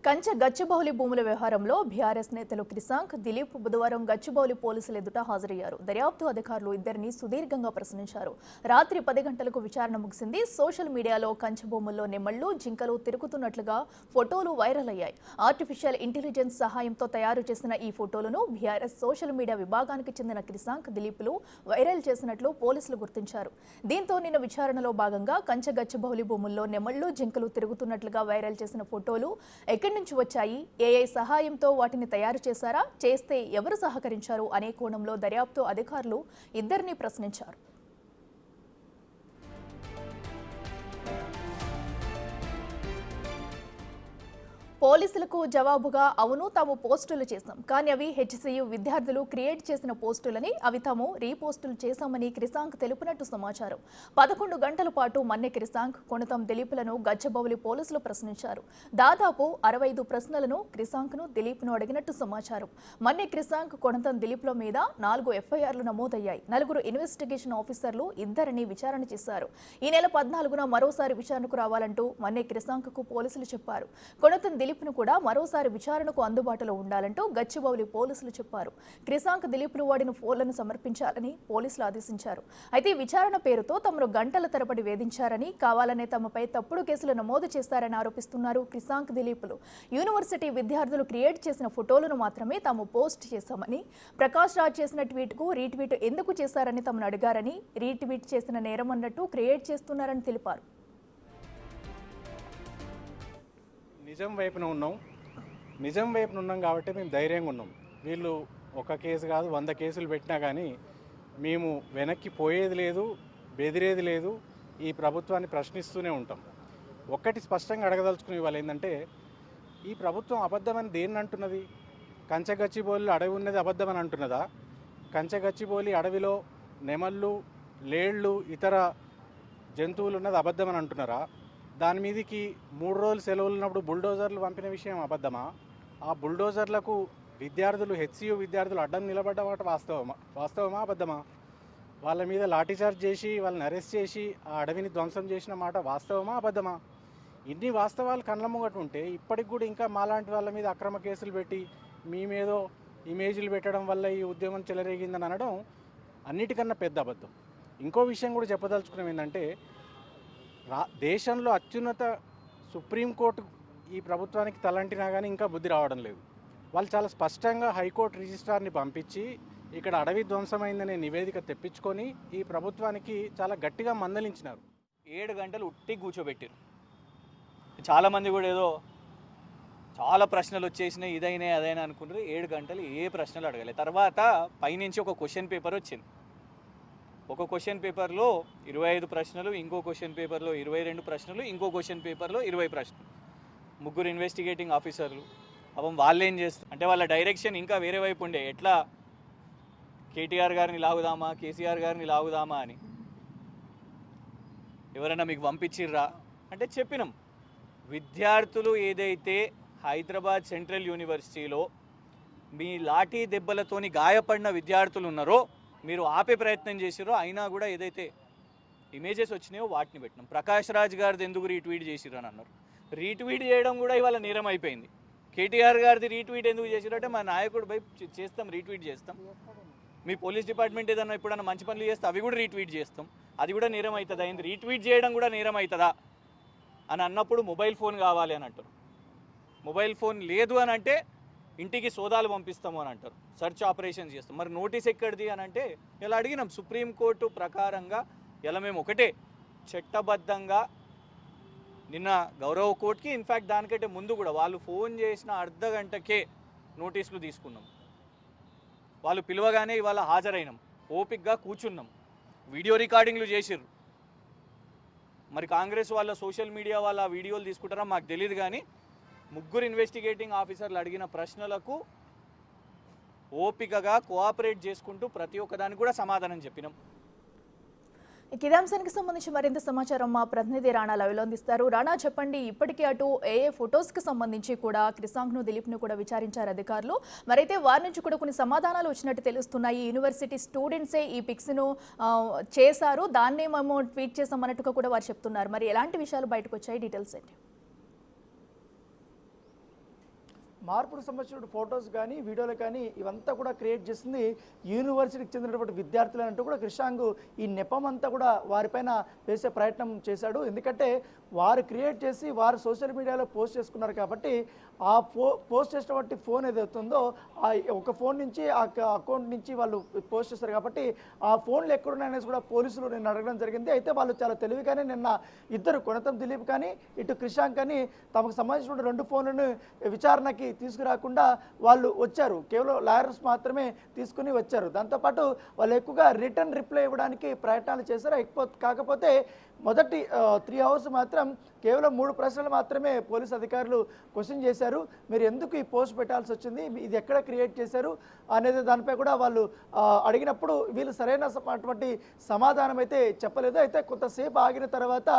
కంచె గచ్చిబౌలి భూముల వ్యవహారంలో బీఆర్ఎస్ నేతలు క్రిసాంక్, దిలీప్ బుధవారం గచ్చిబౌలి పోలీసుల ఎదుట హాజరయ్యారు. దర్యాప్తు అధికారులు ఇద్దరిని సుదీర్ఘంగా ప్రశ్నించారు. రాత్రి 10 గంటలకు విచారణ ముగిసింది. సోషల్ మీడియాలో కంచె భూముల్లో నెమళ్లు, జింకలు తిరుగుతున్నట్లుగా ఫోటోలు వైరల్ అయ్యాయి. ఆర్టిఫిషియల్ ఇంటెలిజెన్స్ సహాయంతో తయారు చేసిన ఈ ఫోటోలను బీఆర్ఎస్ సోషల్ మీడియా విభాగానికి చెందిన క్రిసాంక్, దిలీప్లు వైరల్ చేసినట్లు పోలీసులు గుర్తించారు. దీంతో నిన్న విచారణలో భాగంగా కంచె గచ్చిబౌలి భూముల్లో నెమళ్లు, జింకలు తిరుగుతున్నట్లుగా వైరల్ చేసిన ఫోటోలు ఎక్కడి నుంచి వచ్చాయి, ఏఐ సహాయంతో వాటిని తయారు చేశారా, చేస్తే ఎవరు సహకరించారు అనే కోణంలో దర్యాప్తు అధికారులు ఇద్దరిని ప్రశ్నించారు. పోలీసులకు జవాబుగా అవును తాము పోస్టులు చేశాం, కానీ అవి హెచ్సియు విద్యార్థులు క్రియేట్ చేసిన పోస్టులని, అవి తాము రీపోస్టులు చేశామని క్రిసాంక్ తెలిపినట్టు సమాచారం. 11 గంటల పాటు మన్నె క్రిసాంక్, కొణతం దిలీప్లను గచ్చిబౌలి పోలీసులు ప్రశ్నించారు. దాదాపు 65 ప్రశ్నలను క్రిసాంక్ను, దిలీప్ను అడిగినట్టు సమాచారం. మన్నె క్రిసాంక్, కొణతం దిలీప్ల మీద 4 ఎఫ్ఐఆర్లు నమోదయ్యాయి. 4 ఇన్వెస్టిగేషన్ ఆఫీసర్లు ఇద్దరిని విచారణ చేశారు. ఈ నెల 14న మరోసారి విచారణకు రావాలంటూ మన్నె క్రిసాంక్కు పోలీసులు చెప్పారు. కొణతం దిలీప్ను కూడా మరోసారి విచారణకు అందుబాటులో ఉండాలంటూ గచ్చిబౌలి పోలీసులు చెప్పారు. క్రిసాంక్, దిలీప్లు వాడిన ఫోన్లను సమర్పించాలని పోలీసులు ఆదేశించారు. అయితే విచారణ పేరుతో తమను గంటల తరబడి వేధించారని, కావాలనే తమపై తప్పుడు కేసులు నమోదు చేస్తారని ఆరోపిస్తున్నారు క్రిసాంక్, దిలీప్లు. యూనివర్సిటీ విద్యార్థులు క్రియేట్ చేసిన ఫోటోలను మాత్రమే తాము పోస్ట్ చేశామని, ప్రకాష్ రాజ్ చేసిన ట్వీట్కు రీట్వీట్ ఎందుకు చేశారని తమను అడిగారని, రీట్వీట్ చేసిన నేరం అన్నట్టు క్రియేట్ చేస్తున్నారని తెలిపారు. నిజం వైపున ఉన్నాం కాబట్టి మేము ధైర్యంగా ఉన్నాం. వీళ్ళు ఒక కేసు కాదు 100 కేసులు పెట్టినా కానీ మేము వెనక్కి పోయేది లేదు, బెదిరేది లేదు. ఈ ప్రభుత్వాన్ని ప్రశ్నిస్తూనే ఉంటాం. ఒక్కటి స్పష్టంగా అడగదలుచుకునే వాళ్ళు ఏంటంటే, ఈ ప్రభుత్వం అబద్ధమని దేన్ని అంటున్నది? కంచెగచ్చిబౌలి అడవి ఉన్నది అబద్ధమని అంటున్నదా? కంచెగచ్చిబౌలి అడవిలో నెమళ్ళు, లేళ్ళు, ఇతర జంతువులు ఉన్నది అబద్ధమని అంటున్నారా? దాని మీదకి 3 రోజులు సెలవులు ఉన్నప్పుడు బుల్డోజర్లు పంపిన విషయం అబద్ధమా? ఆ బుల్డోజర్లకు హెచ్సియు విద్యార్థులు అడ్డం నిలబడ్డమాట వాస్తవమా అబద్ధమా? వాళ్ళ మీద లాఠీచార్జ్ చేసి వాళ్ళని అరెస్ట్ చేసి ఆ అడవిని ధ్వంసం చేసిన మాట వాస్తవమా అబద్ధమా? ఇన్ని వాస్తవాలు కళ్ళ ముంగట ఉంటే ఇప్పటికి కూడా ఇంకా మాలాంటి వాళ్ళ మీద అక్రమ కేసులు పెట్టి మేమేదో ఇమేజ్లు పెట్టడం వల్ల ఈ ఉద్యమం చెలరేగిందని అనడం అన్నిటికన్నా పెద్ద అబద్ధం. ఇంకో విషయం కూడా చెప్పదలుచుకున్నాం ఏంటంటే, దేశంలో అత్యున్నత సుప్రీంకోర్టు ఈ ప్రభుత్వానికి తలంటినా కానీ ఇంకా బుద్ధి రావడం లేదు. వాళ్ళు చాలా స్పష్టంగా హైకోర్టు రిజిస్ట్రార్ని పంపించి ఇక్కడ అడవి ధ్వంసమైందనే నివేదిక తెప్పించుకొని ఈ ప్రభుత్వానికి చాలా గట్టిగా మందలించినారు. 7 గంటలు ఉట్టి కూర్చోబెట్టారు. చాలామంది కూడా ఏదో చాలా ప్రశ్నలు వచ్చేసినాయి, ఇదైనా అదైనా అనుకుంటారు. 7 గంటలు ఏ ప్రశ్నలు అడగలేదు. తర్వాత పైనుంచి ఒక క్వశ్చన్ పేపర్ వచ్చింది. ఒక క్వశ్చన్ పేపర్లో 25 ప్రశ్నలు, ఇంకో క్వశ్చన్ పేపర్లో 22 ప్రశ్నలు, ఇంకో క్వశ్చన్ పేపర్లో 20 ప్రశ్నలు. 3 ఇన్వెస్టిగేటింగ్ ఆఫీసర్లు. వాళ్ళు ఏం చేస్తారు అంటే, వాళ్ళ డైరెక్షన్ ఇంకా వేరే వైపు ఉండే, ఎట్లా కేటీఆర్ గారిని లాగుదామా, కేసీఆర్ గారిని లాగుదామా అని. ఎవరైనా మీకు పంపించిర్రా అంటే చెప్పినాం. విద్యార్థులు ఏదైతే హైదరాబాద్ సెంట్రల్ యూనివర్సిటీలో మీ లాఠీ దెబ్బలతోని గాయపడిన విద్యార్థులు ఉన్నారో మీరు ఆపే ప్రయత్నం చేసిరో, అయినా కూడా ఏదైతే ఇమేజెస్ వచ్చినాయో వాటిని పెట్టినాం. ప్రకాష్ రాజ్ గారిది ఎందుకు రీట్వీట్ చేసిరు అని అన్నారు. రీట్వీట్ చేయడం కూడా ఇవాళ నేరం అయిపోయింది. కేటీఆర్ గారిది రీట్వీట్ ఎందుకు చేసిరంటే, మా నాయకుడు పై చేస్తాం, రీట్వీట్ చేస్తాం. మీ పోలీస్ డిపార్ట్మెంట్ ఏదన్నా ఎప్పుడన్నా మంచి పనులు చేస్తే అవి కూడా రీట్వీట్ చేస్తాం. అది కూడా నేరం అవుతుందా? అయింది రీట్వీట్ చేయడం కూడా నేరం అవుతుందా అని అన్నప్పుడు మొబైల్ ఫోన్ కావాలి అని అంటారు. మొబైల్ ఫోన్ లేదు అని అంటే ఇంటికి సోదాలు పంపిస్తాము అని అంటారు, సెర్చ్ ఆపరేషన్స్ చేస్తాం. మరి నోటీస్ ఎక్కడిది అని అంటే, ఇలా అడిగినాం సుప్రీంకోర్టు ప్రకారంగా. ఇలా మేము ఒకటే చట్టబద్ధంగా నిన్న గౌరవ కోర్టుకి, ఇన్ఫ్యాక్ట్ దానికంటే ముందు కూడా వాళ్ళు ఫోన్ చేసిన అర్ధ గంటకే నోటీసులు తీసుకున్నాం. వాళ్ళు పిలవగానే ఇవాళ హాజరైనాం, ఓపిక్గా కూర్చున్నాం. వీడియో రికార్డింగ్లు చేసిర్రు. మరి కాంగ్రెస్ వాళ్ళ సోషల్ మీడియా వాళ్ళ వీడియోలు తీసుకుంటారా మాకు తెలియదు, కానీ 3 ఇన్వెస్టిగేటింగ్ ఆఫీసర్లు అడిగిన ప్రశ్నలకు ఓపికగా కోఆపరేట్ చేసుకుంటూ ప్రతి ఒక్కదానికి కూడా సమాధానం చెప్పినాం. ఇదే అంశానికి సంబంధించి మరింత సమాచారం మా ప్రతినిధి రాణా లైవ్లో అందిస్తారు. రాణా, చెప్పండి, ఇప్పటికే అటు ఏఏ ఫొటోస్కి సంబంధించి కూడా క్రిసాంక్ను, దిలీప్ను కూడా విచారించారు అధికారులు. మరైతే వారి నుంచి కూడా కొన్ని సమాధానాలు వచ్చినట్టు తెలుస్తున్నాయి. యూనివర్సిటీ స్టూడెంట్సే ఈ పిక్స్ను చేశారు, దాన్నే మేము ట్వీట్ చేసామన్నట్టుగా కూడా వారు చెప్తున్నారు. మరి ఎలాంటి విషయాలు బయటకు వచ్చాయి? డీటెయిల్స్ ఏంటి? మార్పుకు సంబంధించిన ఫొటోస్ కానీ వీడియోలు కానీ ఇవంతా కూడా క్రియేట్ చేసింది యూనివర్సిటీకి చెందినటువంటి విద్యార్థులు అంటూ కూడా క్రిషాంక్ ఈ నెపం అంతా కూడా వారిపైన వేసే ప్రయత్నం చేశాడు. ఎందుకంటే వారు క్రియేట్ చేసి వారు సోషల్ మీడియాలో పోస్ట్ చేసుకున్నారు కాబట్టి ఆ పోస్ట్ చేసినటువంటి ఫోన్ ఏదైతుందో ఆ ఒక ఫోన్ నుంచి ఆ అకౌంట్ నుంచి వాళ్ళు పోస్ట్ చేస్తారు కాబట్టి ఆ ఫోన్లు ఎక్కడున్నాయనేసి కూడా పోలీసులు నిన్న అడగడం జరిగింది. అయితే వాళ్ళు చాలా తెలివిగానే నిన్న ఇద్దరు కొనతం దిలీప్ కానీ ఇటు క్రిషాంక్ కానీ తమకు సంబంధించిన 2 ఫోన్లను విచారణకి తీసుకురాకుండా వాళ్ళు వచ్చారు. కేవలం లాయర్స్ మాత్రమే తీసుకుని వచ్చారు. దాంతోపాటు వాళ్ళు ఎక్కువగా రిటర్న్ రిప్లై ఇవ్వడానికి ప్రయత్నాలు చేశారు. కాకపోతే మొదటి 3 అవర్స్ మాత్రం కేవలం 3 ప్రశ్నలు మాత్రమే పోలీసు అధికారులు క్వశ్చన్ చేశారు. మీరు ఎందుకు ఈ పోస్ట్ పెట్టాల్సి వచ్చింది, ఇది ఎక్కడ క్రియేట్ చేశారు అనేది దానిపై కూడా వాళ్ళు అడిగినప్పుడు వీళ్ళు సరైన అటువంటి సమాధానం అయితే చెప్పలేదు. అయితే కొంతసేపు ఆగిన తర్వాత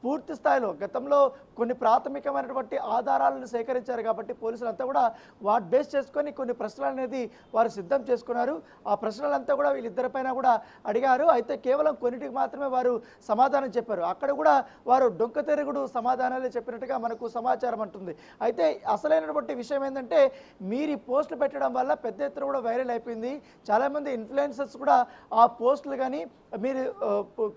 పూర్తి స్థాయిలో గతంలో కొన్ని ప్రాథమికమైనటువంటి ఆధారాలను సేకరించారు కాబట్టి పోలీసులంతా కూడా వాటి బేస్ చేసుకొని కొన్ని ప్రశ్నలు అనేది వారు సిద్ధం చేసుకున్నారు. ఆ ప్రశ్నలంతా కూడా వీళ్ళిద్దరిపైన కూడా అడిగారు. అయితే కేవలం కొన్నిటికి మాత్రమే వారు సమాధానం చెప్పారు. అక్కడ కూడా వారు డొంక తిరుగుడు సమాధానాలే చెప్పినట్టుగా మనకు సమాచారం అంటుంది. అయితే అసలైనటువంటి విషయం ఏంటంటే మీరు ఈ పోస్టులు పెట్టడం వల్ల పెద్ద ఎత్తున కూడా వైరల్ అయిపోయింది. చాలామంది ఇన్ఫ్లుయెన్సర్స్ కూడా ఆ పోస్టులు కానీ మీరు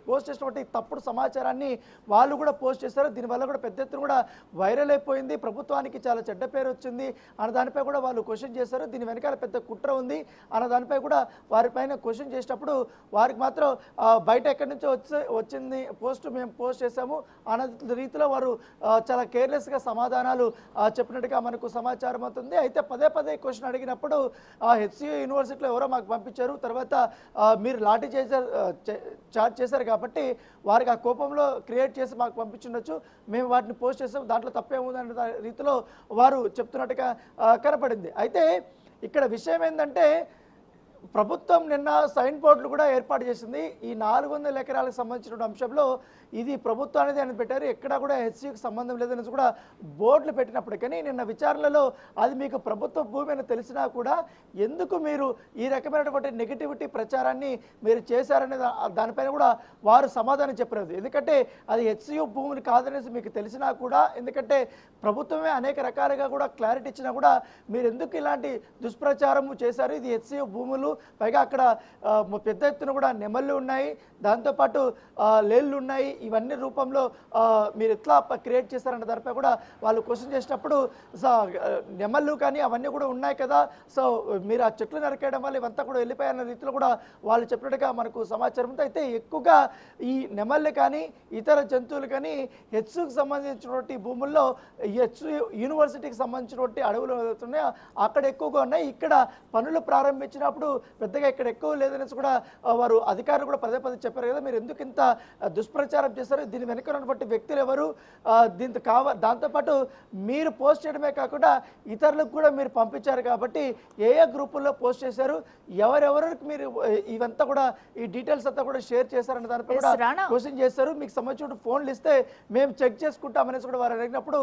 పోస్ట్ చేసినటువంటి తప్పుడు సమాచారాన్ని వాళ్ళు కూడా పోస్ట్ చేశారు. దీనివల్ల కూడా పెద్ద ఎత్తున కూడా వైరల్ అయిపోయింది. ప్రభుత్వానికి చాలా చెడ్డ పేరు వచ్చింది అన్న దానిపై కూడా వాళ్ళు క్వశ్చన్ చేశారు. దీని వెనకాల పెద్ద కుట్ర ఉంది అన్న దానిపై కూడా వారిపైన క్వశ్చన్ చేసినప్పుడు వారికి మాత్రం బయట ఎక్కడి నుంచో వచ్చింది పోస్ట్ మేము పోస్ట్ చేశాము అన్న రీతిలో వారు చాలా కేర్లెస్గా సమాధానాలు చెప్పినట్టుగా మనకు సమాచారం అవుతుంది. అయితే పదే క్వశ్చన్ అడిగినప్పుడు హెచ్సియు యూనివర్సిటీలో ఎవరో మాకు పంపించారు, తర్వాత మీరు లాఠీ చార్జ్ చేశారు కాబట్టి వారికి ఆ కోపంలో క్రియేట్ చేసి మాకు పంపించుండొచ్చు, మేము వాటిని పోస్ట్ చేసాం, దాంట్లో తప్పేముందనే రీతిలో వారు చెప్తున్నట్టుగా కనపడింది. అయితే ఇక్కడ విషయం ఏంటంటే ప్రభుత్వం నిన్న సైన్ బోర్డులు కూడా ఏర్పాటు చేసింది. ఈ 400 ఎకరాలకు సంబంధించిన అంశంలో ఇది ప్రభుత్వానికి అని పెట్టారు, ఎక్కడా కూడా హెచ్సికి సంబంధం లేదని కూడా బోర్డులు పెట్టినప్పటికీ నిన్న విచారణలో అది మీకు ప్రభుత్వ భూమి అని తెలిసినా కూడా ఎందుకు మీరు ఈ రకమైనటువంటి నెగిటివిటీ ప్రచారాన్ని మీరు చేశారనే దానిపైన కూడా వారు సమాధానం చెప్పలేదు. ఎందుకంటే అది హెచ్సియు భూమిని కాదనేసి మీకు తెలిసినా కూడా, ఎందుకంటే ప్రభుత్వమే అనేక రకాలుగా కూడా క్లారిటీ ఇచ్చినా కూడా మీరు ఎందుకు ఇలాంటి దుష్ప్రచారం చేశారు, ఇది హెచ్సియు భూములు, పైగా అక్కడ పెద్ద ఎత్తున కూడా నెమళ్ళు ఉన్నాయి, దాంతోపాటు లేళ్ళు ఉన్నాయి, ఇవన్నీ రూపంలో మీరు ఎట్లా క్రియేట్ చేశారన్న దానిపై కూడా వాళ్ళు క్వశ్చన్ చేసినప్పుడు నెమళ్ళు కానీ అవన్నీ కూడా ఉన్నాయి కదా, సో మీరు ఆ చెట్లు నరికేయడం వల్ల ఇవంతా కూడా వెళ్ళిపోయాయన్న రీతిలో కూడా వాళ్ళు చెప్పినట్టుగా మనకు సమాచారం ఉంది. అయితే ఎక్కువగా ఈ నెమళ్ళు కానీ ఇతర జంతువులు కానీ హెచ్సికి సంబంధించినటువంటి భూముల్లో యూనివర్సిటీకి సంబంధించినటువంటి అడవులు అవుతున్నాయి అక్కడ ఎక్కువగా ఉన్నాయి. ఇక్కడ పనులు ప్రారంభించినప్పుడు పెద్దగా ఇక్కడ ఎక్కువ లేదనేసి కూడా వారు అధికారులు కూడా పదే చెప్పారు కదా, మీరు ఎందుకు ఇంత దుష్ప్రచారం చేశారు, దీని వెనుక ఉన్నటువంటి వ్యక్తులు ఎవరు, దాంతోపాటు మీరు పోస్ట్ చేయడమే కాకుండా ఇతరులకు కూడా మీరు పంపించారు కాబట్టి ఏ గ్రూపుల్లో పోస్ట్ చేశారు, ఎవరెవరికి మీరు ఇవంతా కూడా ఈ డీటెయిల్స్ అంతా కూడా షేర్ చేశారన్న దానిపై కూడా క్వశ్చన్ చేశారు. మీకు సంబంధించిన ఫోన్లు ఇస్తే మేము చెక్ చేసుకుంటామనేసి కూడా వారు అడిగినప్పుడు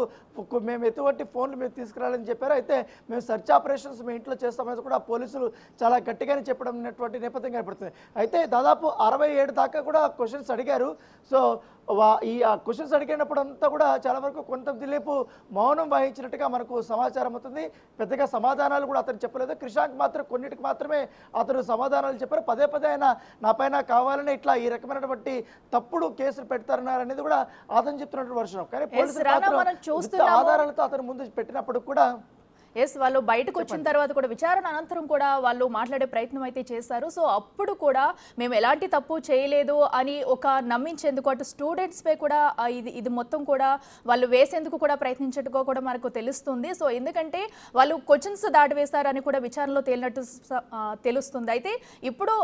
మేము ఎటువంటి ఫోన్లు మీరు తీసుకురాలని చెప్పారు. అయితే మేము సెర్చ్ ఆపరేషన్స్ మీ ఇంట్లో చేస్తామనేసి కూడా పోలీసులు చాలా గట్టిగానే చెప్పడం నేపథ్యం కనపడుతుంది. అయితే దాదాపు 67 దాకా కూడా క్వశ్చన్స్ అడిగారు. సో ఈ క్వశ్చన్స్ అడిగినప్పుడు అంతా కూడా చాలా వరకు కొంత దిలీప్ మౌనం వహించినట్టుగా మనకు సమాచారం అవుతుంది. పెద్దగా సమాధానాలు కూడా అతను చెప్పలేదు. క్రిషాంక్ మాత్రం కొన్నిటికి మాత్రమే అతను సమాధానాలు చెప్పారు. పదే ఆయన నా పైన కావాలని ఇట్లా ఈ రకమైనటువంటి తప్పుడు కేసులు పెడతారన్నారనేది కూడా అతను చెప్తున్నటువంటి వర్షం. కానీ పోలీసులు ఆధారాలతో అతను ముందు పెట్టినప్పుడు కూడా వాళ్ళు బయటకు వచ్చిన తర్వాత కూడా విచారణ అనంతరం కూడా వాళ్ళు మాట్లాడే ప్రయత్నం అయితే చేశారు. సో అప్పుడు కూడా మేము ఎలాంటి తప్పు చేయలేదు అని ఒక నమ్మించేందుకు అటు స్టూడెంట్స్ పై కూడా ఇది మొత్తం కూడా వాళ్ళు వేసేందుకు కూడా ప్రయత్నించట్టుగా కూడా మనకు తెలుస్తుంది. సో ఎందుకంటే వాళ్ళు క్వశ్చన్స్ దాటివేశారని కూడా విచారణలో తేలినట్టు తెలుస్తుంది. అయితే ఇప్పుడు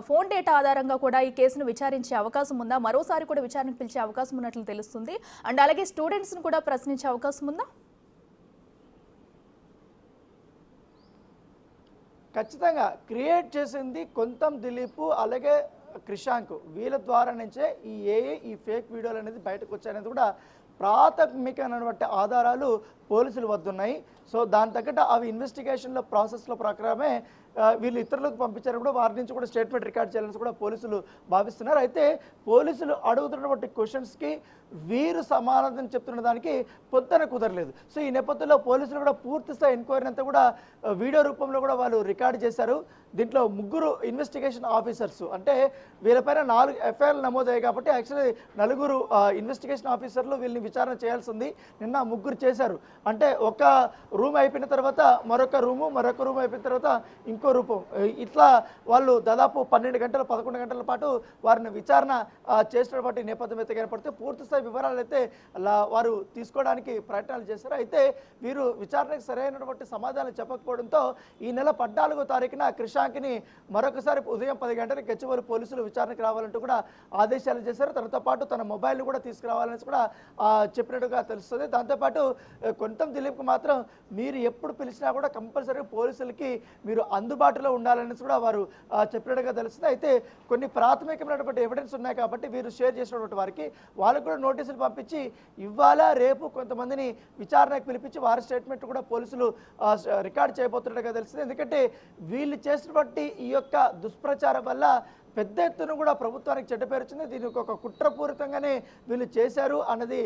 ఫోన్ డేటా ఆధారంగా కూడా ఈ కేసును విచారించే అవకాశం ఉందా, మరోసారి కూడా విచారణకు పిలిచే అవకాశం ఉన్నట్లు తెలుస్తుంది. అండ్ అలాగే స్టూడెంట్స్ను కూడా ప్రశ్నించే అవకాశం ఉందా? ఖచ్చితంగా క్రియేట్ చేసింది కొంతం దిలీప్ అలాగే క్రిషాంక్, వీళ్ళ ద్వారా నుంచే ఈ ఫేక్ వీడియోలు అనేది బయటకు వచ్చాయనేది కూడా ప్రాథమికమైనటువంటి ఆధారాలు పోలీసుల వద్ద ఉన్నాయి. సో దాని తగ్గట్టు అవి ఇన్వెస్టిగేషన్లో ప్రాసెస్లో ప్రకారమే వీళ్ళు ఇతరులకు పంపించారు కూడా వారి నుంచి కూడా స్టేట్మెంట్ రికార్డ్ చేయాలని కూడా పోలీసులు భావిస్తున్నారు. అయితే పోలీసులు అడుగుతున్నటువంటి క్వశ్చన్స్కి వీరు సమాధానం చెప్తున్న దానికి పొంతన కుదరలేదు. సో ఈ నేపథ్యంలో పోలీసులు కూడా పూర్తి స్థాయి ఎంక్వైరీ అంతా కూడా వీడియో రూపంలో కూడా వాళ్ళు రికార్డ్ చేశారు. దీంట్లో 3 ఇన్వెస్టిగేషన్ ఆఫీసర్స్, అంటే వీళ్ళపైన 4 ఎఫ్ఐఆర్లు నమోదయ్యాయి కాబట్టి యాక్చువల్లీ 4 ఇన్వెస్టిగేషన్ ఆఫీసర్లు వీళ్ళని విచారణ చేయాల్సి ఉంది. నిన్న 3 చేశారు. అంటే ఒక రూమ్ అయిపోయిన తర్వాత మరొక రూమ్ అయిపోయిన తర్వాత ఇంకో రూపం, ఇట్లా వాళ్ళు దాదాపు 12 గంటలు 11 గంటల పాటు వారిని విచారణ చేసినటువంటి నేపథ్యం అయితే కనపడితే పూర్తి స్థాయి వివరాలు అయితే వారు తీసుకోవడానికి ప్రయత్నాలు చేశారు. అయితే వీరు విచారణకు సరైనటువంటి సమాధానం చెప్పకపోవడంతో ఈ నెల 14వ తారీఖున క్రిషాంక్ని మరొకసారి ఉదయం 10 గంటలకు గచ్చిబౌలి పోలీసులు విచారణకు రావాలంటూ కూడా ఆదేశాలు చేశారు. తనతో పాటు తన మొబైల్ కూడా తీసుకురావాలని కూడా చెప్పినట్టుగా తెలుస్తుంది. దాంతోపాటు కొంతం దిలీప్కి మాత్రం మీరు ఎప్పుడు పిలిచినా కూడా కంపల్సరీ పోలీసులకి మీరు అందుబాటులో ఉండాలని కూడా వారు చెప్పినట్టుగా తెలుస్తుంది. అయితే కొన్ని ప్రాథమికమైనటువంటి ఎవిడెన్స్ ఉన్నాయి కాబట్టి వీరు షేర్ చేసినటువంటి వారికి వాళ్ళకు కూడా నోటీసులు పంపించి ఇవాళ రేపు కొంతమందిని విచారణకు పిలిపించి వారి స్టేట్మెంట్ కూడా పోలీసులు రికార్డ్ చేయబోతున్నట్టుగా తెలుస్తుంది. ఎందుకంటే వీళ్ళు చేసినటువంటి ఈ యొక్క దుష్ప్రచారం వల్ల పెద్ద ఎత్తున కూడా ప్రభుత్వానికి చెడ్డ పేరు వచ్చింది. దీనికి ఒక కుట్రపూరితంగానే వీళ్ళు చేశారు అన్నది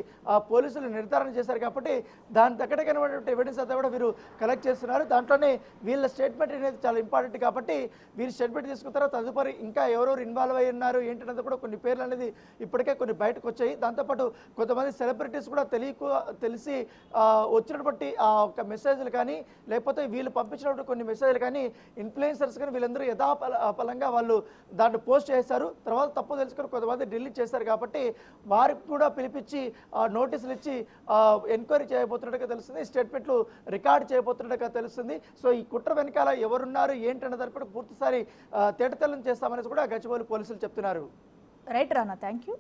పోలీసులు నిర్ధారణ చేశారు కాబట్టి దాని దగ్గరకైనటువంటి ఎవిడెన్స్ అంతా కూడా వీరు కలెక్ట్ చేస్తున్నారు. దాంట్లోనే వీళ్ళ స్టేట్మెంట్ అనేది చాలా ఇంపార్టెంట్ కాబట్టి వీళ్ళు స్టేట్మెంట్ తీసుకుంటారో తదుపరి ఇంకా ఎవరెవరు ఇన్వాల్వ్ అయ్యి ఉన్నారు ఏంటనేది కూడా కొన్ని పేర్లు అనేది ఇప్పటికే కొన్ని బయటకు వచ్చాయి. దాంతోపాటు కొంతమంది సెలబ్రిటీస్ కూడా తెలిసి వచ్చినటువంటి ఒక మెసేజ్లు కానీ లేకపోతే వీళ్ళు పంపించినటువంటి కొన్ని మెసేజ్లు కానీ ఇన్ఫ్లుయెన్సర్స్ కానీ వీళ్ళందరూ యథాపలంగా వాళ్ళు దాంట్లో పోస్ట్ చేశారు. తర్వాత తప్పు తెలుసుకొని కొంతమంది డిలీట్ చేశారు కాబట్టి వారికి కూడా పిలిపించి నోటీసులు ఇచ్చి ఎంక్వైరీ చేయబోతున్నట్టుగా తెలుస్తుంది. స్టేట్మెంట్లు రికార్డ్ చేయబోతున్నట్టుగా తెలుస్తుంది. సో ఈ కుట్ర వెనకాల ఎవరున్నారు ఏంటన్న దానిపై పూర్తిసారి తేటతెల్లం చేస్తామని కూడా గచ్చిబౌలి పోలీసులు చెప్తున్నారు. Right Rana, thank you.